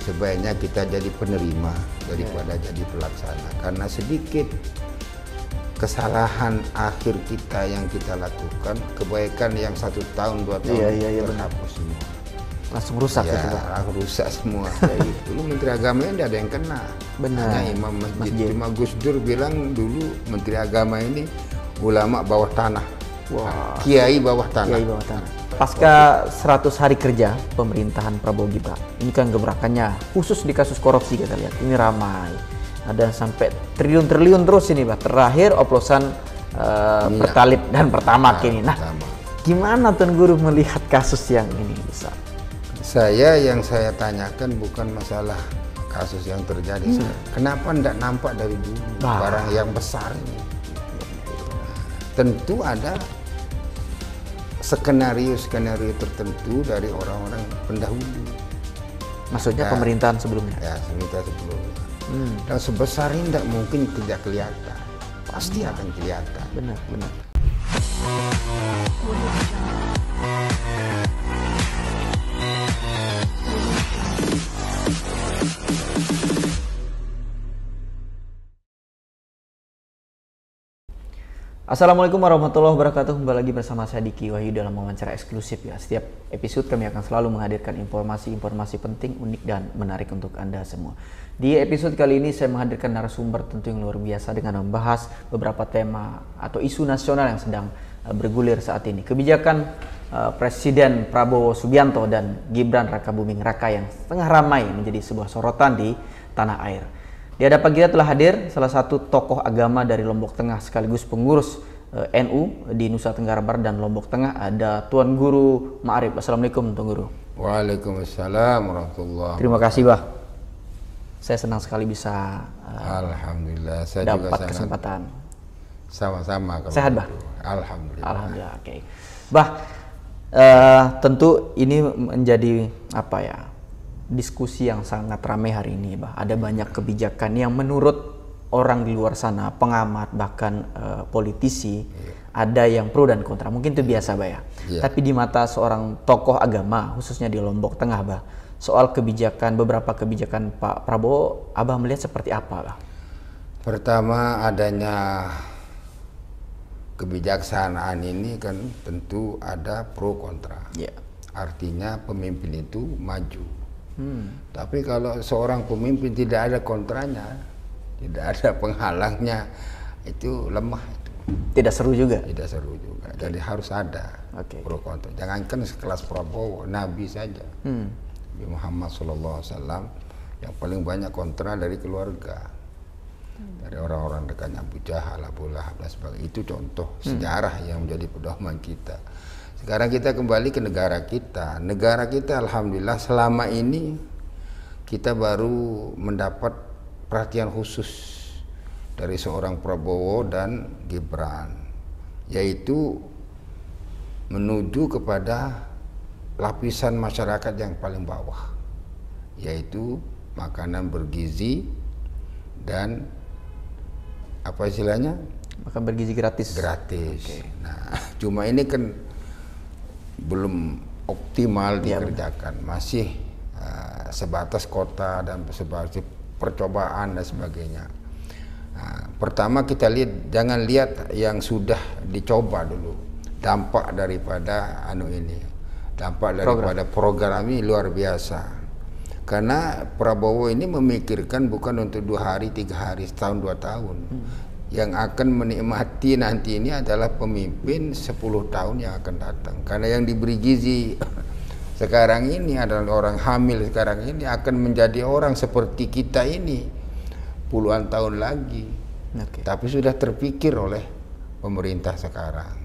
sebaiknya kita jadi penerima daripada jadi pelaksana, karena sedikit kesalahan akhir kita yang kita lakukan, kebaikan yang 1 tahun 2 tahun terhapus semua, langsung rusak ya, gitu, Pak. rusak semua. Jadi dulu Menteri Agama ini ada yang kena, hanya imam masjid. Cuma Gus Dur bilang dulu Menteri Agama ini ulama bawah tanah. Wah. Kiai bawah tanah. Kiai bawah tanah. Pasca 100 hari kerja pemerintahan Prabowo Gibran, ini kan gebrakannya khusus di kasus korupsi kita lihat, ini ramai. Ada sampai triliun-triliun terus ini, Pak. Terakhir oplosan Pertalite dan Pertamax ini. Nah, gimana Tuan Guru melihat kasus yang ini besar? Yang saya tanyakan bukan masalah kasus yang terjadi. Kenapa tidak nampak dari dulu barang yang besar ini? Tentu ada skenario-skenario tertentu dari orang-orang pendahulu. Maksudnya pemerintahan sebelumnya? Ya, sebelumnya. Dan sebesar ini tidak mungkin tidak kelihatan. Pasti akan kelihatan. Benar, benar. Assalamualaikum warahmatullahi wabarakatuh. Kembali lagi bersama saya Diki Wahyu dalam wawancara eksklusif ya. Setiap episode kami akan selalu menghadirkan informasi-informasi penting, unik dan menarik untuk Anda semua. Di episode kali ini saya menghadirkan narasumber tentu yang luar biasa dengan membahas beberapa tema atau isu nasional yang sedang bergulir saat ini. Kebijakan Presiden Prabowo Subianto dan Gibran Rakabuming Raka yang tengah ramai menjadi sebuah sorotan di tanah air. Di hadapan kita telah hadir salah satu tokoh agama dari Lombok Tengah sekaligus pengurus NU di Nusa Tenggara Barat dan Lombok Tengah, ada Tuan Guru Ma'arif. Assalamualaikum Tuan Guru. Waalaikumsalam warahmatullahi wabarakatuh. Terima kasih, Bah. Saya senang sekali bisa Alhamdulillah, saya dapat juga kesempatan. Sama-sama. Sehat, Bah? Alhamdulillah. Alhamdulillah, oke. Bah, tentu ini menjadi apa ya? Diskusi yang sangat ramai hari ini, Bah. Ada banyak kebijakan yang menurut orang di luar sana, pengamat bahkan politisi, ada yang pro dan kontra. Mungkin itu biasa, Bah ya. Tapi di mata seorang tokoh agama, khususnya di Lombok Tengah, Bah, soal kebijakan, beberapa kebijakan Pak Prabowo, Abah melihat seperti apa, Bah? Pertama, adanya kebijaksanaan ini kan tentu ada pro kontra. Artinya pemimpin itu maju. Tapi kalau seorang pemimpin tidak ada kontranya, tidak ada penghalangnya, itu lemah itu. Tidak seru juga? Tidak seru juga. Jadi harus ada pro kontra. Jangankan sekelas Prabowo, Nabi saja. Nabi Muhammad SAW yang paling banyak kontra dari keluarga. Dari orang-orang dekatnya Abu Jahal, Abu Lahab dan sebagainya. Itu contoh sejarah yang menjadi pedoman kita. Sekarang kita kembali ke negara kita. Negara kita alhamdulillah selama ini kita baru mendapat perhatian khusus dari seorang Prabowo dan Gibran, yaitu menuju kepada lapisan masyarakat yang paling bawah, yaitu makanan bergizi dan apa istilahnya? Makan bergizi gratis. Nah, cuma ini kan belum optimal dikerjakan, masih sebatas kota dan sebatas percobaan dan sebagainya. Nah, pertama kita lihat, jangan lihat yang sudah dicoba dulu, dampak daripada dampak daripada program ini luar biasa. Karena Prabowo ini memikirkan bukan untuk 2 hari, 3 hari, setahun, 2 tahun. Yang akan menikmati nanti ini adalah pemimpin 10 tahun yang akan datang. Karena yang diberi gizi sekarang ini adalah orang hamil sekarang ini akan menjadi orang seperti kita ini puluhan tahun lagi. Tapi sudah terpikir oleh pemerintah sekarang.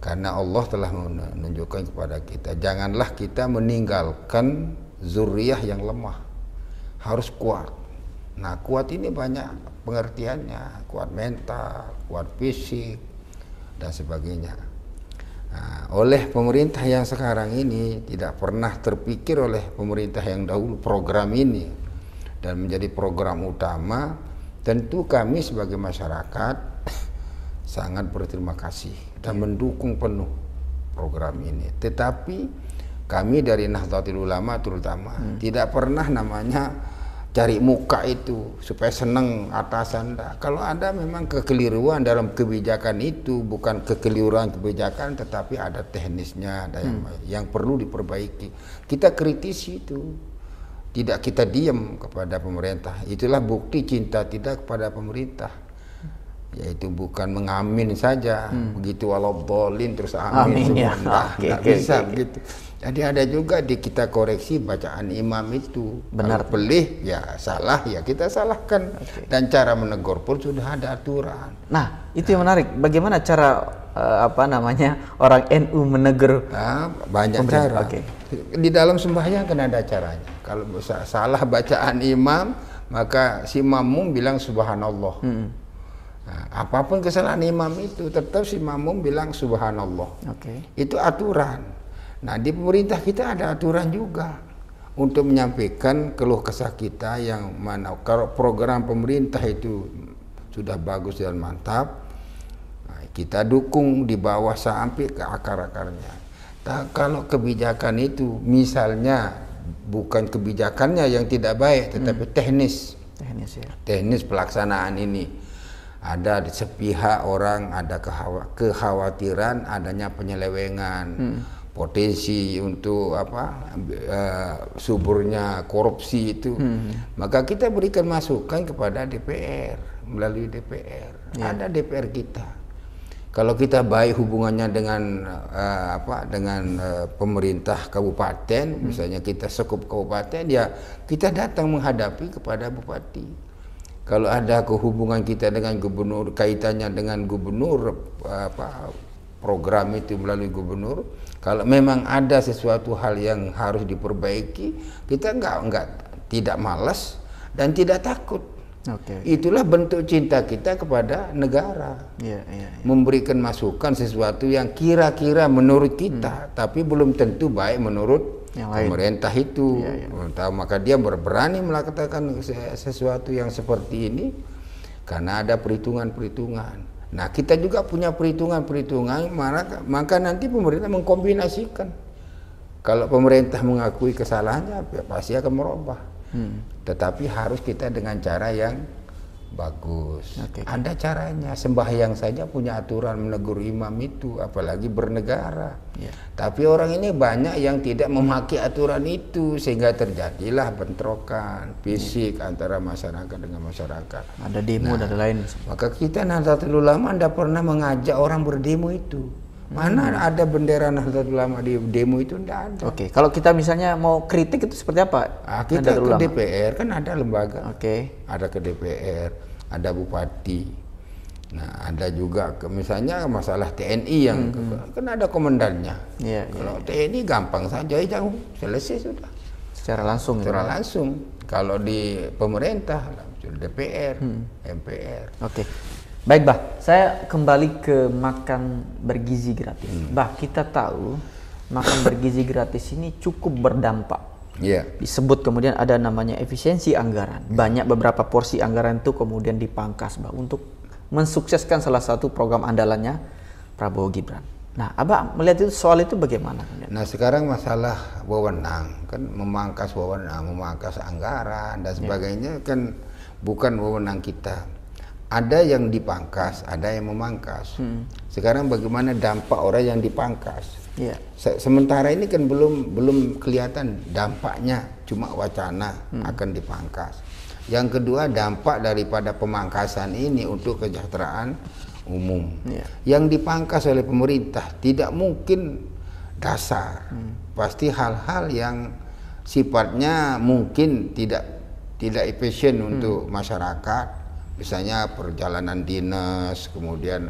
Karena Allah telah menunjukkan kepada kita, janganlah kita meninggalkan zuriyah yang lemah. Harus kuat. Nah, kuat ini banyak pengertiannya, kuat mental, kuat fisik, dan sebagainya. Nah, oleh pemerintah yang sekarang ini tidak pernah terpikir oleh pemerintah yang dahulu program ini dan menjadi program utama. Tentu kami sebagai masyarakat sangat berterima kasih dan mendukung penuh program ini. Tetapi kami dari Nahdlatul Ulama terutama tidak pernah namanya cari muka itu supaya seneng atasan. Kalau ada memang kekeliruan dalam kebijakan itu, bukan kekeliruan kebijakan tetapi ada teknisnya, ada yang perlu diperbaiki. Kita kritisi itu, tidak kita diam kepada pemerintah. Itulah bukti cinta tidak kepada pemerintah, yaitu bukan mengamin saja begitu walau dolin terus amin semua. Nggak bisa begitu. Jadi ada juga di kita koreksi bacaan imam itu. Benar. Kalau pelih ya salah ya kita salahkan. Dan cara menegur pun sudah ada aturan. Nah, itu yang menarik. Bagaimana cara orang NU menegur? Banyak cara. Di dalam sembahyang kan ada caranya. Kalau salah bacaan imam, maka si makmum bilang subhanallah. Nah, apapun kesalahan imam itu tetap si makmum bilang subhanallah. Itu aturan. Nah, di pemerintah kita ada aturan juga untuk menyampaikan keluh kesah kita yang mana kalau program pemerintah itu sudah bagus dan mantap, nah, kita dukung di bawah sampai ke akar-akarnya. Nah, kalau kebijakan itu misalnya bukan kebijakannya yang tidak baik, tetapi teknis pelaksanaan ini. Ada di sepihak orang ada kekhawatiran adanya penyelewengan. Potensi untuk suburnya korupsi itu, maka kita berikan masukan kepada DPR melalui DPR. Ada DPR kita. Kalau kita baik hubungannya dengan pemerintah kabupaten, misalnya kita sekup kabupaten, ya kita datang menghadapi kepada bupati. Kalau ada kehubungan kita dengan gubernur, kaitannya dengan gubernur, program itu melalui gubernur, kalau memang ada sesuatu hal yang harus diperbaiki, kita tidak malas dan tidak takut. Itulah bentuk cinta kita kepada negara. Memberikan masukan sesuatu yang kira-kira menurut kita, tapi belum tentu baik menurut pemerintah itu. Maka dia berani melakukan sesuatu yang seperti ini karena ada perhitungan-perhitungan. Nah, kita juga punya perhitungan-perhitungan, maka nanti pemerintah mengkombinasikan. Kalau pemerintah mengakui kesalahannya, pasti akan merubah. Tetapi harus kita dengan cara yang bagus. Ada caranya. Sembahyang saja punya aturan menegur imam itu, apalagi bernegara. Tapi orang ini banyak yang tidak memaki aturan itu, sehingga terjadilah bentrokan fisik antara masyarakat dengan masyarakat. Ada demo dan lain. Maka kita Nahdlatul Ulama tidak pernah mengajak orang berdemo itu. Mana ada bendera Nahdlatul Ulama di demo itu? Tidak ada. Kalau kita misalnya mau kritik itu seperti apa? Kita ke DPR, kan ada lembaga. Ada ke DPR, ada bupati. Nah, ada juga misalnya masalah TNI yang kan ada komandannya. Kalau TNI gampang saja, selesai sudah. Secara langsung. Langsung. Kalau di pemerintah, DPR, MPR. Baik, Bah. Saya kembali ke makan bergizi gratis. Bah, kita tahu makan bergizi gratis ini cukup berdampak. Disebut kemudian ada namanya efisiensi anggaran. Banyak beberapa porsi anggaran itu kemudian dipangkas, Bah, untuk mensukseskan salah satu program andalannya Prabowo Gibran. Nah, Abah melihat itu soal itu bagaimana? Nah, sekarang masalah wewenang, kan memangkas wewenang, memangkas anggaran dan sebagainya kan bukan wewenang kita. Ada yang dipangkas, ada yang memangkas. Sekarang bagaimana dampak orang yang dipangkas? Sementara ini kan belum kelihatan dampaknya, cuma wacana akan dipangkas. Yang kedua, dampak daripada pemangkasan ini untuk kesejahteraan umum. Yang dipangkas oleh pemerintah tidak mungkin dasar. Pasti hal-hal yang sifatnya mungkin tidak efisien untuk masyarakat. Misalnya perjalanan dinas, kemudian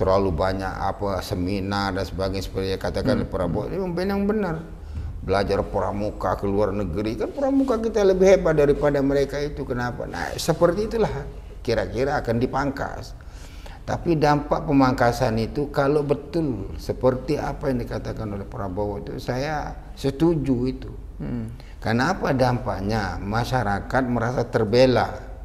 terlalu banyak seminar dan sebagainya, seperti yang katakan Prabowo, ini yang benar. Belajar pramuka ke luar negeri, kan pramuka kita lebih hebat daripada mereka itu. Kenapa? Nah, seperti itulah kira-kira akan dipangkas. Tapi dampak pemangkasan itu kalau betul seperti apa yang dikatakan oleh Prabowo itu, saya setuju itu. Kenapa dampaknya? Masyarakat merasa terbela.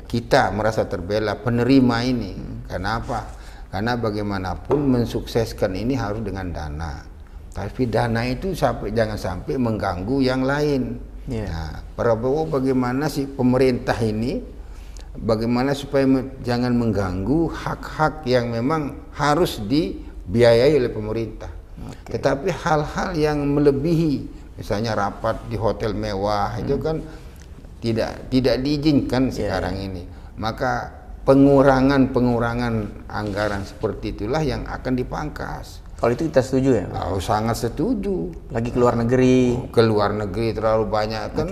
Kita merasa terbela, penerima ini. Kenapa? Karena bagaimanapun mensukseskan ini harus dengan dana. Tapi dana itu jangan sampai mengganggu yang lain. Nah, Prabowo bagaimana sih pemerintah ini, bagaimana supaya jangan mengganggu hak-hak yang memang harus dibiayai oleh pemerintah. Tetapi hal-hal yang melebihi, misalnya rapat di hotel mewah, itu kan tidak diizinkan sekarang ini. Maka pengurangan anggaran seperti itulah yang akan dipangkas. Kalau itu kita setuju ya? Oh, sangat setuju. Lagi ke luar negeri. Ke luar negeri terlalu banyak kan.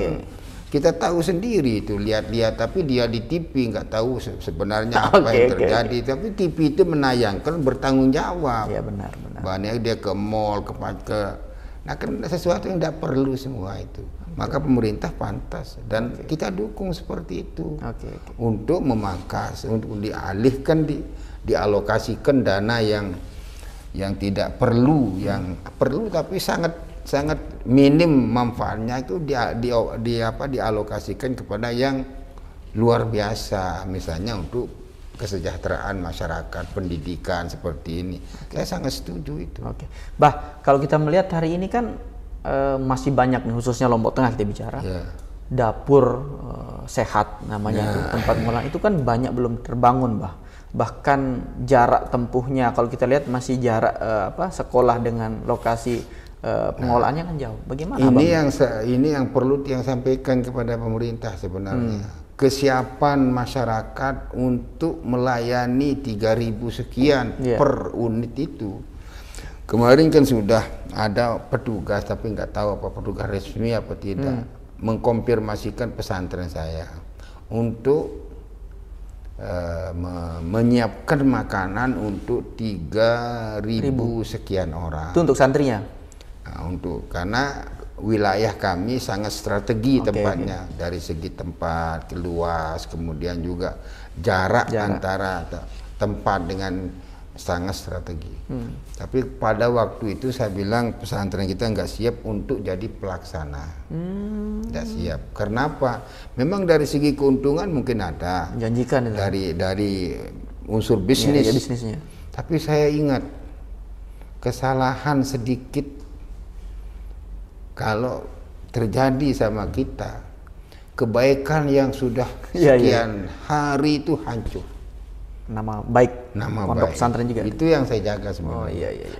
Kita tahu sendiri itu, lihat-lihat, tapi dia di TV nggak tahu sebenarnya apa yang terjadi. Tapi TV itu menayangkan bertanggung jawab. Iya benar. Banyak dia ke mall, nah kan sesuatu yang tidak perlu semua itu. Maka pemerintah pantas dan kita dukung seperti itu untuk memangkas, untuk dialihkan, dialokasikan dana yang tidak perlu, yang perlu tapi sangat minim manfaatnya itu dialokasikan kepada yang luar biasa, misalnya untuk kesejahteraan masyarakat, pendidikan seperti ini. Saya sangat setuju itu. Bah, kalau kita melihat hari ini kan masih banyak nih, khususnya Lombok Tengah kita bicara. Dapur sehat namanya itu, tempat pengolahan itu kan banyak belum terbangun, Bah. Bahkan jarak tempuhnya kalau kita lihat masih jarak sekolah dengan lokasi pengolahannya kan jauh. Bagaimana ini yang perlu yang sampaikan kepada pemerintah sebenarnya. Kesiapan masyarakat untuk melayani 3.000 sekian per unit itu. Kemarin kan sudah ada petugas, tapi nggak tahu apa petugas resmi apa tidak, mengkonfirmasikan pesantren saya untuk menyiapkan makanan untuk 3.000 sekian orang. Itu untuk santrinya? Nah, karena wilayah kami sangat strategi tempatnya, dari segi tempat, luas, kemudian juga jarak antara tempat dengan sangat strategi. Tapi pada waktu itu saya bilang pesantren kita nggak siap untuk jadi pelaksana, nggak siap. Karena apa? Memang dari segi keuntungan mungkin ada, menjanjikan dari unsur bisnis, bisnisnya. Tapi saya ingat kesalahan sedikit kalau terjadi sama kita, kebaikan yang sudah sekian hari itu hancur. Nama baik pondok pesantren juga. Itu yang saya jaga sebenarnya.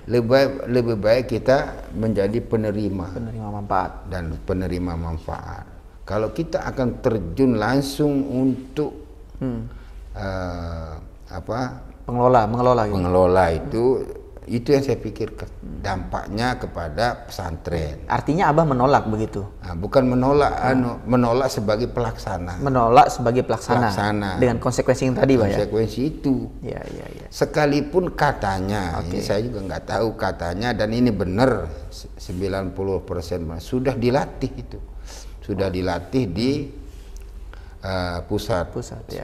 Lebih baik kita menjadi penerima manfaat dan penerima manfaat. Kalau kita akan terjun langsung untuk mengelola itu yang saya pikirkan dampaknya kepada pesantren. Artinya Abah menolak begitu? Nah, bukan menolak sebagai pelaksana. Menolak sebagai pelaksana. Dengan konsekuensi yang tadi, Pak ya? Konsekuensi itu. Sekalipun katanya, ini saya juga nggak tahu katanya, dan ini benar 90% sudah dilatih itu. Sudah dilatih di pusat ya.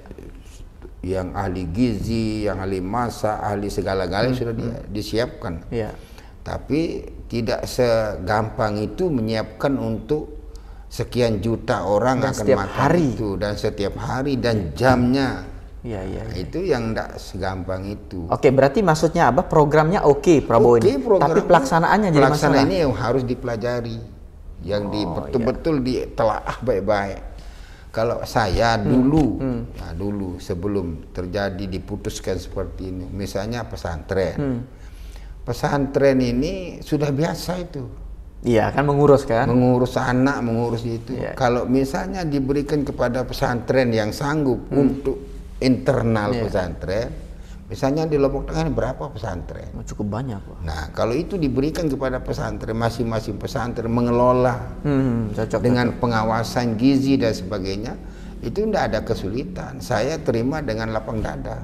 Yang ahli gizi, yang ahli masak, ahli segala-galanya sudah disiapkan. Tapi tidak segampang itu menyiapkan untuk sekian juta orang dan akan makan itu, dan setiap hari dan jamnya. Itu yang tidak segampang itu. Berarti maksudnya Abah programnya Prabowo ini, tapi pelaksanaannya jadi masalah. Pelaksanaan ini yang harus dipelajari, yang betul-betul ditelaah baik-baik. Kalau saya dulu, dulu sebelum terjadi diputuskan seperti ini, misalnya pesantren, pesantren ini sudah biasa itu. Iya kan, mengurus anak, mengurus itu. Kalau misalnya diberikan kepada pesantren yang sanggup untuk internal pesantren, misalnya di Lombok Tengah berapa pesantren? Cukup banyak, Pak. Nah, kalau itu diberikan kepada pesantren, masing-masing pesantren mengelola dengan pengawasan gizi dan sebagainya, itu tidak ada kesulitan. Saya terima dengan lapang dada.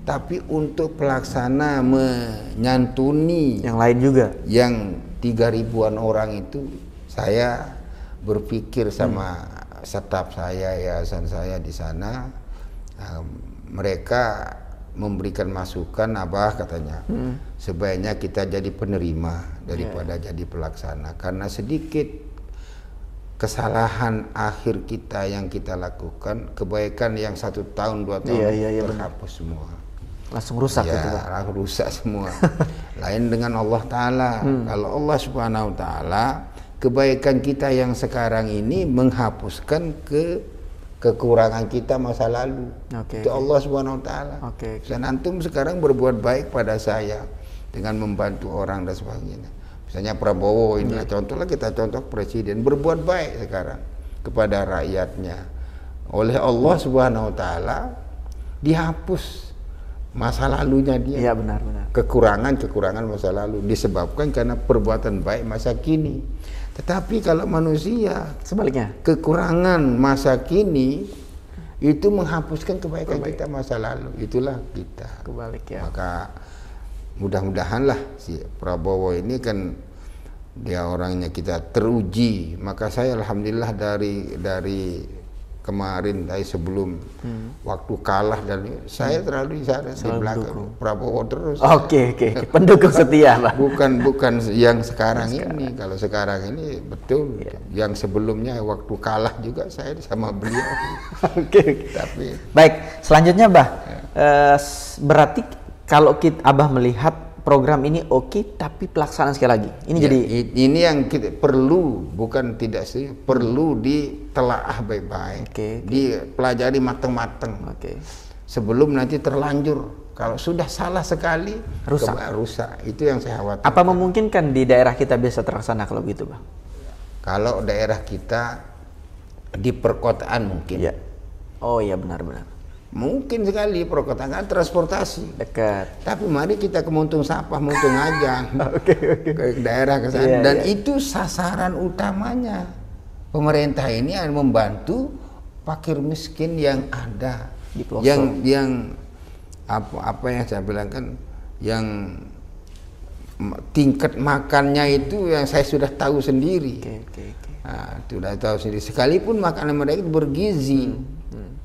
Tapi untuk pelaksana menyantuni yang lain juga, yang 3.000-an orang itu, saya berpikir sama staf saya, yayasan saya di sana, mereka memberikan masukan, Abah katanya, sebaiknya kita jadi penerima daripada jadi pelaksana, karena sedikit kesalahan akhir kita yang kita lakukan, kebaikan yang 1 tahun 2 tahun terhapus semua, langsung rusak gitu, langsung rusak semua. lain dengan Allah Ta'ala. Kalau Allah Subhanahu Wa Ta'ala, kebaikan kita yang sekarang ini menghapuskan kekurangan kita masa lalu. Itu Allah Subhanahu Wa Ta'ala. Dan antum sekarang berbuat baik pada saya dengan membantu orang dan sebagainya. Misalnya Prabowo ini contohlah, kita contoh presiden berbuat baik sekarang kepada rakyatnya. Oleh Allah Subhanahu Wa Ta'ala dihapus masa lalunya dia. Iya, benar-benar. Kekurangan masa lalu disebabkan karena perbuatan baik masa kini. Tetapi kalau manusia sebaliknya, kekurangan masa kini itu menghapuskan kebaikan kita masa lalu. Itulah kita. Kebalik ya. Maka mudah-mudahan lah si Prabowo ini kan dia orangnya kita teruji. Maka saya alhamdulillah dari kemarin, dari sebelum waktu kalah, dan saya terlalu di sana di belakang Prabowo terus. Oke. Pendukung setia, Pak. Bukan yang sekarang ini. Kalau sekarang ini betul. Yang sebelumnya waktu kalah juga saya sama beliau. Oke. Tapi baik, selanjutnya, Bah. Berarti kalau Abah melihat program ini oke, tapi pelaksanaan sekali lagi. Ini jadi ini yang kita perlu, bukan tidak sih, perlu ditelaah baik-baik, dipelajari matang-matang. Sebelum nanti terlanjur. Kalau sudah salah sekali, rusak. Itu yang saya khawatir. Apa memungkinkan di daerah kita bisa terlaksana kalau begitu, Bang? Kalau daerah kita di perkotaan mungkin. Ya. Oh iya, benar-benar. Mungkin sekali perkotaan, transportasi dekat. Tapi mari kita ke Muntung Sapah, Muntung Ajang, ke daerah ke sana. Dan itu sasaran utamanya. Pemerintah ini akan membantu fakir miskin yang ada, di pelosok. yang apa yang saya bilang kan, yang tingkat makannya itu yang saya sudah tahu sendiri. Nah, sudah tahu sendiri. Sekalipun makanan mereka bergizi.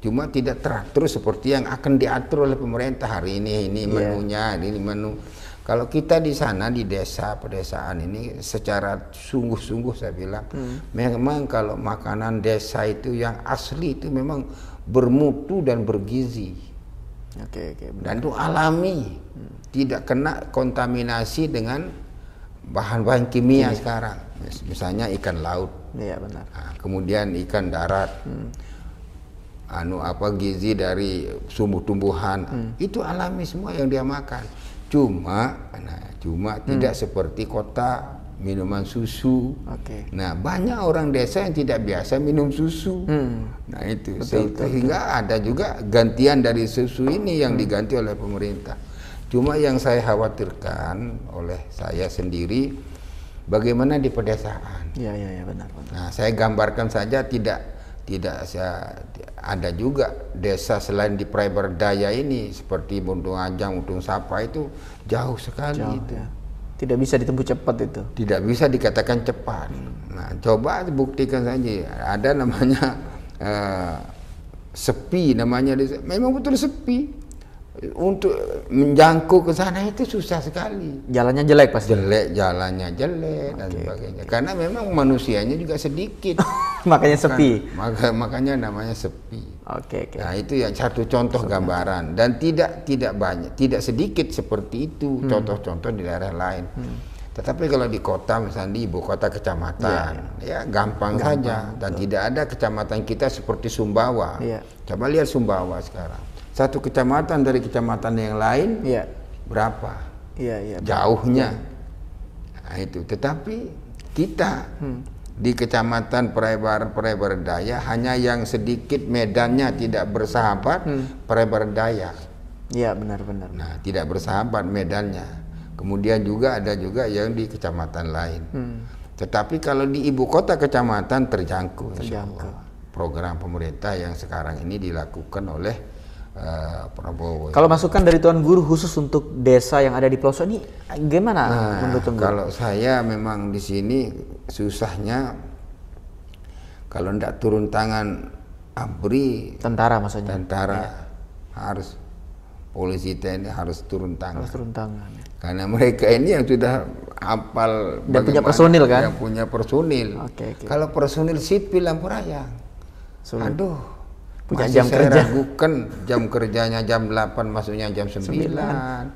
Cuma tidak teratur seperti yang akan diatur oleh pemerintah hari ini menunya, ini menu. Kalau kita di sana di desa pedesaan ini secara sungguh-sungguh saya bilang, memang kalau makanan desa itu yang asli itu memang bermutu dan bergizi. Dan itu alami, tidak kena kontaminasi dengan bahan-bahan kimia sekarang. Misalnya ikan laut, benar. Nah, kemudian ikan darat. Gizi dari tumbuh-tumbuhan itu alami semua yang dia makan. Cuma tidak seperti kota minuman susu. Nah, banyak orang desa yang tidak biasa minum susu. Nah itu sehingga ada juga gantian dari susu ini yang diganti oleh pemerintah. Cuma yang saya khawatirkan oleh saya sendiri, bagaimana di pedesaan. Benar. Nah, saya gambarkan saja tidak ada juga desa selain di Praiberdaya ini seperti Muntung Ajang, Muntung Sapah itu jauh sekali. Tidak bisa ditempuh cepat itu. Tidak bisa dikatakan cepat. Nah, coba buktikan saja. Ada namanya sepi namanya, memang betul sepi. Untuk menjangkau ke sana itu susah sekali. Jalannya jelek pasti. Jalannya jelek dan sebagainya. Karena memang manusianya juga sedikit. Makanya sepi. Makanya namanya sepi. Nah, itu yang satu contoh gambaran, dan tidak banyak, tidak sedikit seperti itu contoh-contoh di daerah lain. Tetapi kalau di kota, misalnya di ibu kota kecamatan, gampang saja, dan tidak ada kecamatan kita seperti Sumbawa. Coba lihat Sumbawa sekarang. Satu kecamatan dari kecamatan yang lain berapa? Jauhnya. Nah, itu. Tetapi kita di kecamatan Praiberdaya hanya yang sedikit medannya tidak bersahabat, Praiberdaya. Benar-benar. Nah, tidak bersahabat medannya. Kemudian juga ada juga yang di kecamatan lain. Tetapi kalau di ibu kota kecamatan terjangkau. Program pemerintah yang sekarang ini dilakukan oleh Prabowo. Kalau masukan dari Tuan Guru khusus untuk desa yang ada di pelosok ini gimana menurut Tuan Guru? Kalau saya memang di sini susahnya kalau tidak turun tangan ABRI, tentara maksudnya. Harus polisi TNI harus turun tangan. Karena mereka ini yang sudah hafal dan punya personil kan? Yang punya personil. Kalau personil sipil lampu raya. Aduh. Punya Masih jam saya kerja. ragukan jam kerjanya jam 8, masuknya jam 9.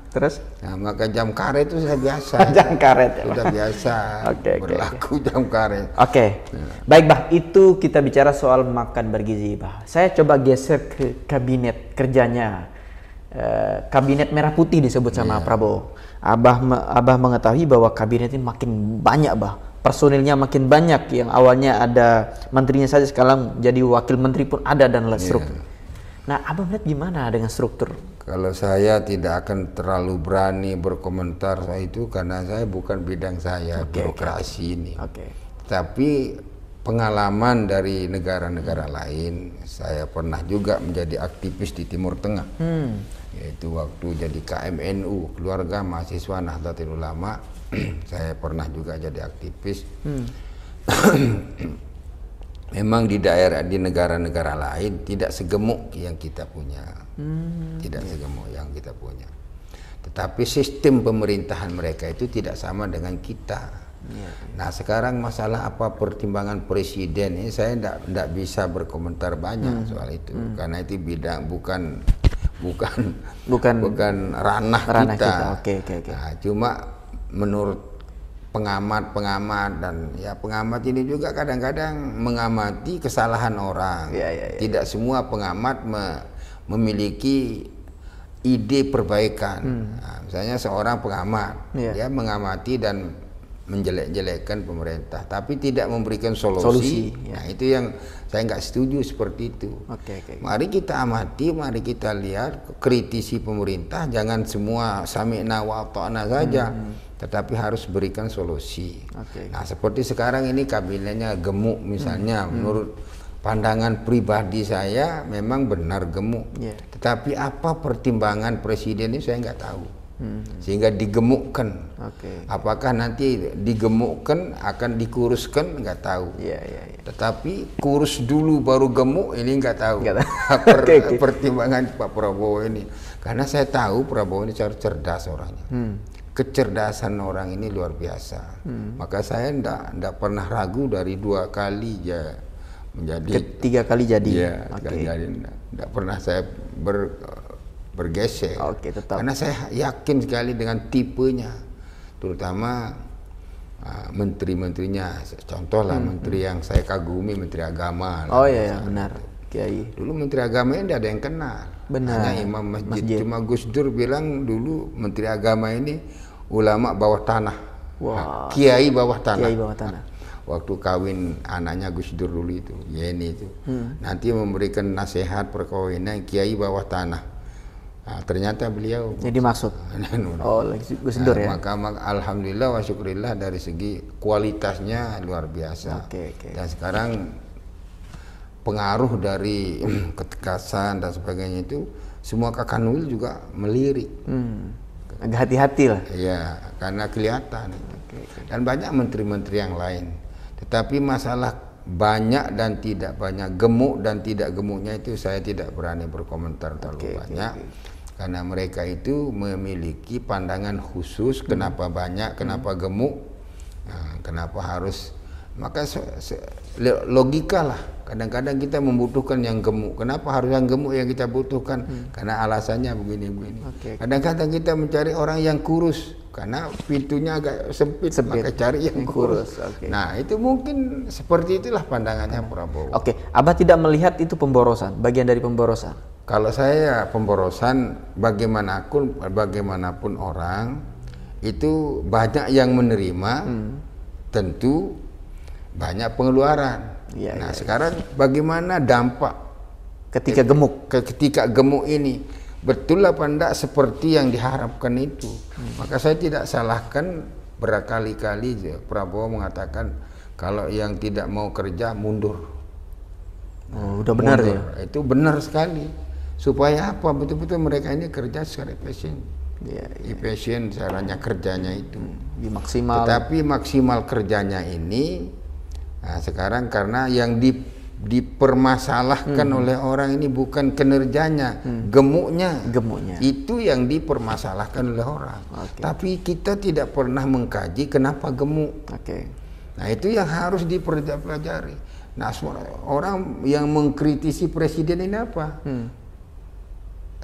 Terus? Nah, maka jam karet itu saya biasa. Jam karet ya, Sudah Bah. biasa Oke. berlaku jam karet. Oke. Baik, Bah. Itu kita bicara soal makan bergizi, Bah. Saya coba geser ke kabinet kerjanya. Kabinet merah putih disebut sama Prabowo. Abah mengetahui bahwa kabinet ini makin banyak, Bah. Personilnya makin banyak, yang awalnya ada menterinya saja sekarang jadi wakil menteri pun ada dan lain struktur. Nah, Abah melihat gimana dengan struktur? Kalau saya tidak akan terlalu berani berkomentar soal itu karena saya bukan bidang saya, birokrasi ini. Tapi pengalaman dari negara-negara lain, saya pernah juga menjadi aktivis di Timur Tengah. Yaitu waktu jadi KMNU, Keluarga Mahasiswa Nahdlatul Ulama. Saya pernah juga jadi aktivis. Memang di negara-negara lain tidak segemuk yang kita punya, tidak segemuk yang kita punya. Tetapi sistem pemerintahan mereka itu tidak sama dengan kita. Nah, sekarang masalah apa pertimbangan presiden ini saya tidak bisa berkomentar banyak soal itu, karena itu bidang bukan ranah kita. Nah, cuma menurut pengamat dan pengamat ini juga kadang-kadang mengamati kesalahan orang. Tidak semua pengamat memiliki ide perbaikan. Nah, misalnya seorang pengamat, dia mengamati dan menjelek-jelekkan pemerintah, tapi tidak memberikan solusi. Nah, itu yang saya nggak setuju seperti itu. Mari kita amati, mari kita lihat, kritisi pemerintah, jangan semua sami'na wa ata'na saja, tetapi harus berikan solusi. Nah, seperti sekarang ini kabinetnya gemuk misalnya, menurut pandangan pribadi saya memang benar gemuk. Tetapi apa pertimbangan presiden ini saya nggak tahu. Sehingga digemukkan. Apakah nanti digemukkan akan dikuruskan nggak tahu. Tetapi kurus dulu baru gemuk ini nggak tahu. Pertimbangan Pak Prabowo ini. Karena saya tahu Prabowo ini cerdas orangnya. Kecerdasan orang ini luar biasa. Maka saya ndak pernah ragu dari 2 kali menjadi 3 kali jadi. Ndak pernah saya bergeser. Tetap. Karena saya yakin sekali dengan tipenya, terutama menteri-menterinya. Contohlah menteri yang saya kagumi, Menteri Agama. Benar, Kiai. Dulu Menteri Agama ini tidak ada yang kenal. Hanya imam masjid. Cuma Gus Dur bilang dulu Menteri Agama ini ulama bawah tanah. Kiai bawah tanah. Waktu kawin anaknya Gus Dur dulu itu, Yeni itu, nanti memberikan nasihat perkawinan Kiai bawah tanah. Nah, ternyata beliau jadi maksud Gus Dur ya. Maka alhamdulillah wa syukurillah dari segi kualitasnya luar biasa. Dan sekarang pengaruh dari ketegasan dan sebagainya itu semua Kakanwil juga melirik. Agak hati-hati lah. Iya, karena kelihatan. Dan banyak menteri-menteri yang lain. Tetapi masalah banyak dan tidak banyak, gemuk dan tidak gemuknya itu saya tidak berani berkomentar terlalu banyak. Karena mereka itu memiliki pandangan khusus kenapa banyak, kenapa gemuk, kenapa harus. Maka logika lah. Kadang-kadang kita membutuhkan yang gemuk. Kenapa harus yang gemuk yang kita butuhkan? Karena alasannya begini-begini. Kadang-kadang kita mencari orang yang kurus karena pintunya agak sempit. Maka cari yang kurus. Nah, itu mungkin seperti itulah pandangannya Prabowo. Abah tidak melihat itu pemborosan, bagian dari pemborosan. Kalau saya pemborosan, bagaimanapun orang itu banyak yang menerima, tentu banyak pengeluaran. Sekarang bagaimana dampak ketika gemuk ini? Betul apa enggak seperti yang diharapkan itu? Maka saya tidak salahkan, berkali-kali Prabowo mengatakan kalau yang tidak mau kerja mundur. Udah benar ya? Itu benar sekali. Supaya apa? Betul-betul mereka ini kerja secara efisien. Efisien caranya kerjanya itu. Maksimal. Tetapi maksimal kerjanya ini sekarang karena yang dipermasalahkan oleh orang ini bukan kinerjanya, gemuknya. Itu yang dipermasalahkan oleh orang. Tapi kita tidak pernah mengkaji kenapa gemuk. Nah, itu yang harus dipelajari. Nah, orang yang mengkritisi presiden ini apa?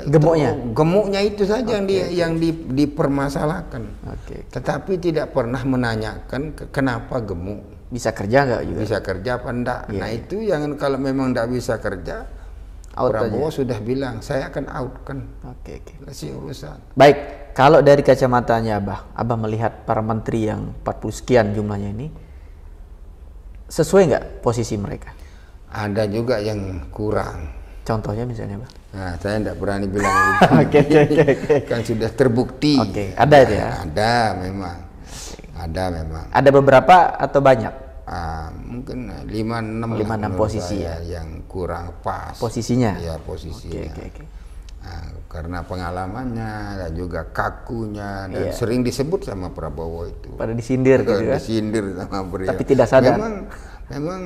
Gemuknya itu saja yang dipermasalahkan. Tetapi tidak pernah menanyakan kenapa gemuk. Bisa kerja nggak juga? Bisa kerja apa enggak? Nah itu yang kalau memang enggak bisa kerja, Prabowo sudah bilang saya akan out kan. Masih urusan. Baik, kalau dari kacamatanya Abah melihat para menteri yang 40 sekian jumlahnya ini, sesuai nggak posisi mereka? Ada juga yang kurang. Contohnya misalnya, Bah? Nah, saya tidak berani bilang itu. Kan sudah terbukti. Ada itu ya? Ada memang. Ada memang. Ada beberapa atau banyak? Mungkin 5-6 posisi ya yang kurang pas. Posisinya? Ya, posisinya. Nah, karena pengalamannya dan juga kakunya dan sering disebut sama Prabowo itu. Pada disindir gitu ya? Disindir sama beliau. Tapi tidak sadar. Memang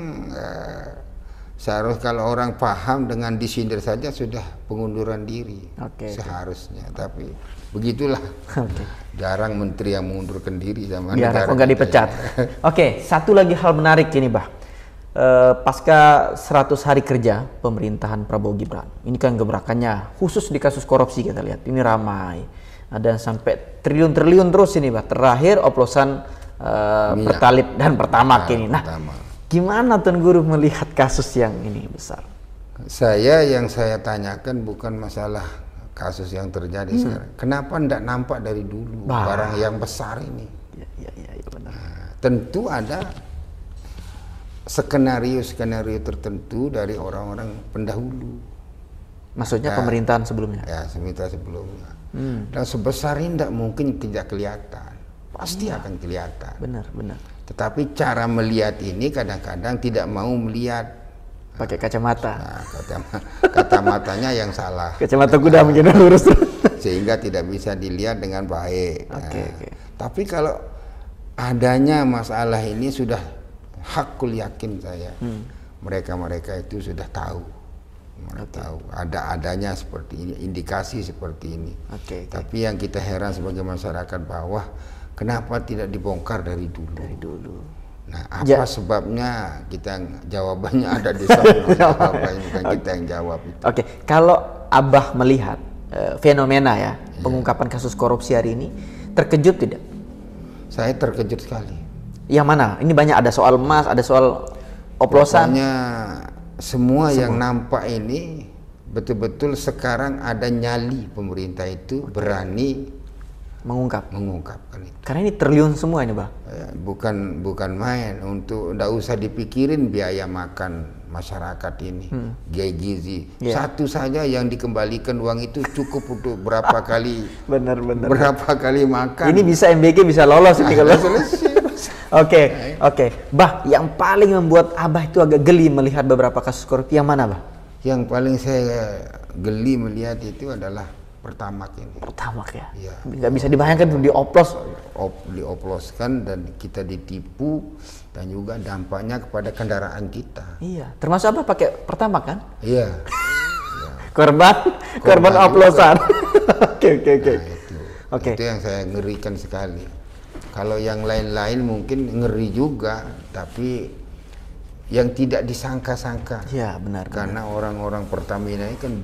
seharusnya kalau orang paham dengan disindir saja sudah pengunduran diri seharusnya. Tapi begitulah. Jarang menteri yang mengundurkan diri sama negara. Nggak dipecat. Satu lagi hal menarik ini, Bah. Pasca 100 hari kerja pemerintahan Prabowo Gibran, ini kan gebrakannya khusus di kasus korupsi kita lihat ini ramai, ada sampai triliun-triliun terus ini, Bah. Terakhir oplosan Pertalite dan Pertamax ini. Nah, gimana Tuan Guru melihat kasus yang ini besar? Yang saya tanyakan bukan masalah kasus yang terjadi sekarang. Kenapa tidak nampak dari dulu barang yang besar ini? Ya, benar. Nah, tentu ada skenario tertentu dari orang-orang pendahulu. Maksudnya pemerintahan sebelumnya? Ya, sebelumnya. Dan sebesar ini tidak mungkin tidak kelihatan. Pasti akan kelihatan. Benar. Tetapi cara melihat ini kadang-kadang tidak mau melihat. Pakai kacamata. Nah, kacamatanya yang salah. Kacamata kuda mungkin lurus. Sehingga tidak bisa dilihat dengan baik. Tapi kalau adanya masalah ini sudah hakul yakin saya. Mereka itu sudah tahu. Tahu adanya seperti ini, indikasi seperti ini. Tapi yang kita heran sebagai masyarakat bawah, kenapa tidak dibongkar dari dulu? Nah, apa sebabnya? Jawabannya ada di sana. Bukan kita yang jawab itu. Kalau Abah melihat fenomena pengungkapan kasus korupsi hari ini, terkejut tidak? Saya terkejut sekali. Yang mana? Ini banyak, ada soal emas, ada soal oplosan. Pokoknya semua yang nampak ini betul-betul sekarang ada nyali pemerintah itu berani mengungkapkan itu. Karena ini triliun semua ini, Bah. Bukan main. Untuk ndak usah dipikirin biaya makan masyarakat ini, gizi. Satu saja yang dikembalikan uang itu cukup untuk berapa kali berapa kali makan. Ini bisa MBG bisa lolos ini kalau selesai. Bah, yang paling membuat Abah itu agak geli melihat beberapa kasus korupsi yang mana, Bah? Yang paling saya geli melihat itu adalah Pertamax ini. Pertamax ya? Nggak bisa dibayangkan dioploskan dan kita ditipu dan juga dampaknya kepada kendaraan kita. Iya, termasuk Abah pakai Pertamax kan? Iya. korban oplosan. Itu yang saya ngerikan sekali. Kalau yang lain-lain mungkin ngeri juga, tapi yang tidak disangka-sangka. Iya, benar. Karena orang-orang Pertamina ini kan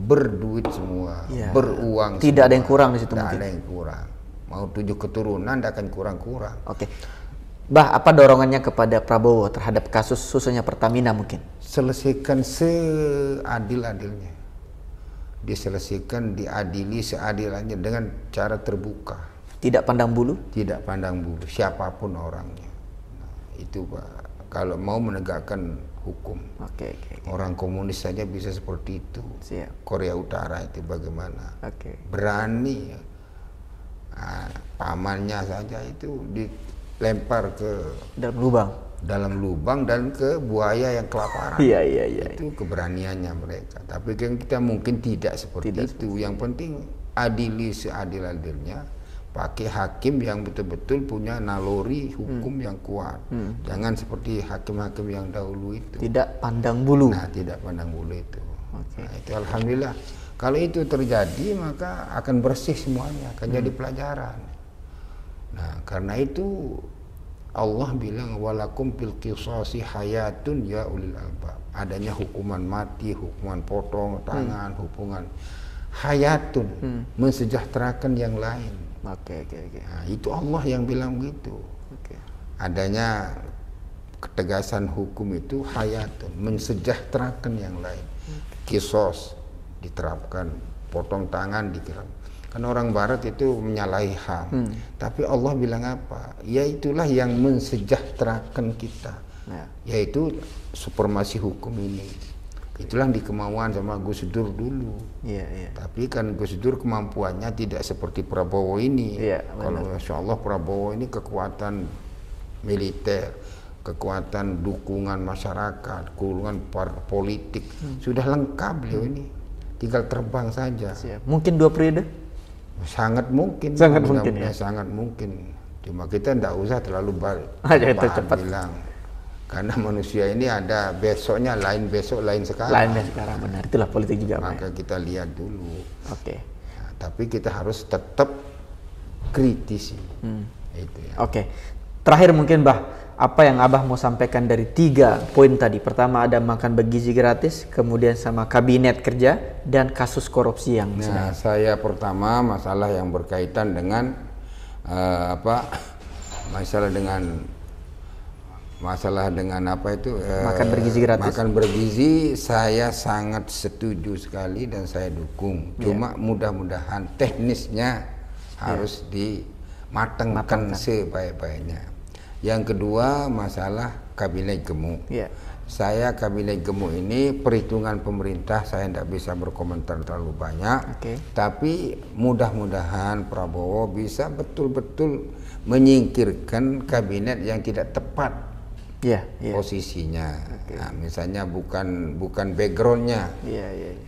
berduit semua, beruang. Tidak ada yang kurang di situ. Tidak ada yang kurang. Mau 7 keturunan tidak akan kurang-kurang. Bah, apa dorongannya kepada Prabowo terhadap kasus khususnya Pertamina mungkin? Selesaikan seadil-adilnya. Diselesaikan, diadili seadil-adilnya dengan cara terbuka. Tidak pandang bulu? Tidak pandang bulu, siapapun orangnya. Nah, itu Pak. Kalau mau menegakkan hukum, orang komunis saja bisa seperti itu. Korea Utara itu bagaimana? Berani, pamannya saja itu dilempar ke dalam lubang dan ke buaya yang kelaparan. Itu keberaniannya mereka. Tapi kan kita mungkin tidak seperti itu. Yang penting adili seadil-adilnya. Pakai hakim yang betul-betul punya naluri hukum yang kuat. Jangan seperti hakim-hakim yang dahulu itu. Tidak pandang bulu. Nah, tidak pandang bulu itu. Nah, itu alhamdulillah. Kalau itu terjadi maka akan bersih semuanya, akan jadi pelajaran. Nah, karena itu Allah bilang walakum fil qisasi hayatun ya ulil albab. Adanya hukuman mati, hukuman potong tangan, hukuman hayatun, mensejahterakan yang lain. Oke. Nah, itu Allah yang bilang begitu. Oke. Adanya ketegasan hukum itu hayatun, mensejahterakan yang lain. Kisos diterapkan, potong tangan diterapkan. Kan orang barat itu menyalahi HAM. Tapi Allah bilang apa? Ya itulah yang mensejahterakan kita. Yaitu supremasi hukum ini. Itulah yang dikemauan sama Gus Dur dulu. Tapi kan Gus Dur kemampuannya tidak seperti Prabowo ini. Kalau Masya Allah Prabowo ini kekuatan militer, kekuatan dukungan masyarakat, dukungan politik, sudah lengkap beliau ini. Tinggal terbang saja. Mungkin 2 periode? Sangat mungkin. Sangat mungkin ya. Sangat mungkin. Cuma kita tidak usah terlalu cepat bilang. Karena manusia ini ada besoknya lain besok lain sekarang. Lain sekarang, benar. Itulah politik juga. Maka kita lihat dulu. Oke. Nah, tapi kita harus tetap kritisi. Itu ya. Oke. Terakhir mungkin apa yang Abah mau sampaikan dari 3 poin tadi? Pertama ada makan bergizi gratis, kemudian sama kabinet kerja, dan kasus korupsi yang sedang. Saya pertama masalah yang berkaitan dengan masalah dengan apa itu makan bergizi gratis. Makan bergizi saya sangat setuju sekali dan saya dukung. Cuma mudah-mudahan teknisnya harus dimatangkan sebaik-baiknya. Yang kedua masalah kabinet gemuk. Saya kabinet gemuk ini perhitungan pemerintah saya tidak bisa berkomentar terlalu banyak. Tapi mudah-mudahan Prabowo bisa betul-betul menyingkirkan kabinet yang tidak tepat posisinya. Nah, misalnya bukan backgroundnya.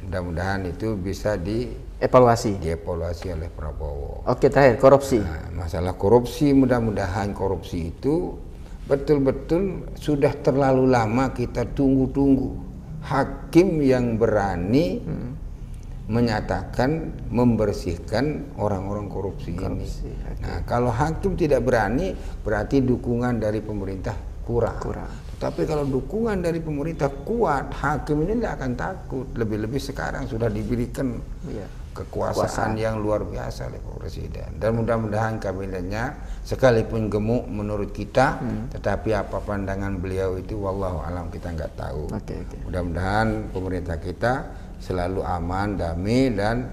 Mudah-mudahan itu bisa dievaluasi oleh Prabowo. Terakhir korupsi. Masalah korupsi, mudah-mudahan korupsi itu betul-betul sudah terlalu lama kita tunggu-tunggu hakim yang berani menyatakan membersihkan orang-orang korupsi ini. Nah, kalau hakim tidak berani, berarti dukungan dari pemerintah kurang. Tapi kalau dukungan dari pemerintah kuat, hakim ini tidak akan takut. Lebih-lebih sekarang sudah diberikan kekuasaan yang luar biasa oleh Presiden. Dan mudah-mudahan kabinetnya sekalipun gemuk menurut kita, tetapi apa pandangan beliau itu wallahu alam kita nggak tahu. Mudah-mudahan pemerintah kita selalu aman, damai, dan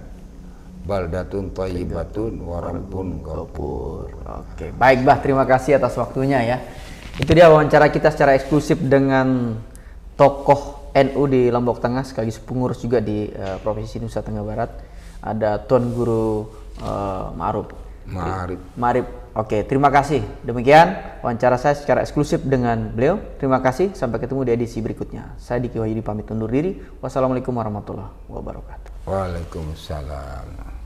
baldatun thayyibatun warabbun ghafur. Baik terima kasih atas waktunya ya. Itu dia wawancara kita secara eksklusif dengan tokoh NU di Lombok Tengah, sekaligus pengurus juga di Provinsi Nusa Tenggara Barat. Ada Tuan Guru Ma'arif. Terima kasih. Demikian wawancara saya secara eksklusif dengan beliau. Terima kasih. Sampai ketemu di edisi berikutnya. Saya Diki Wahyudi pamit undur diri. Wassalamualaikum warahmatullahi wabarakatuh. Waalaikumsalam.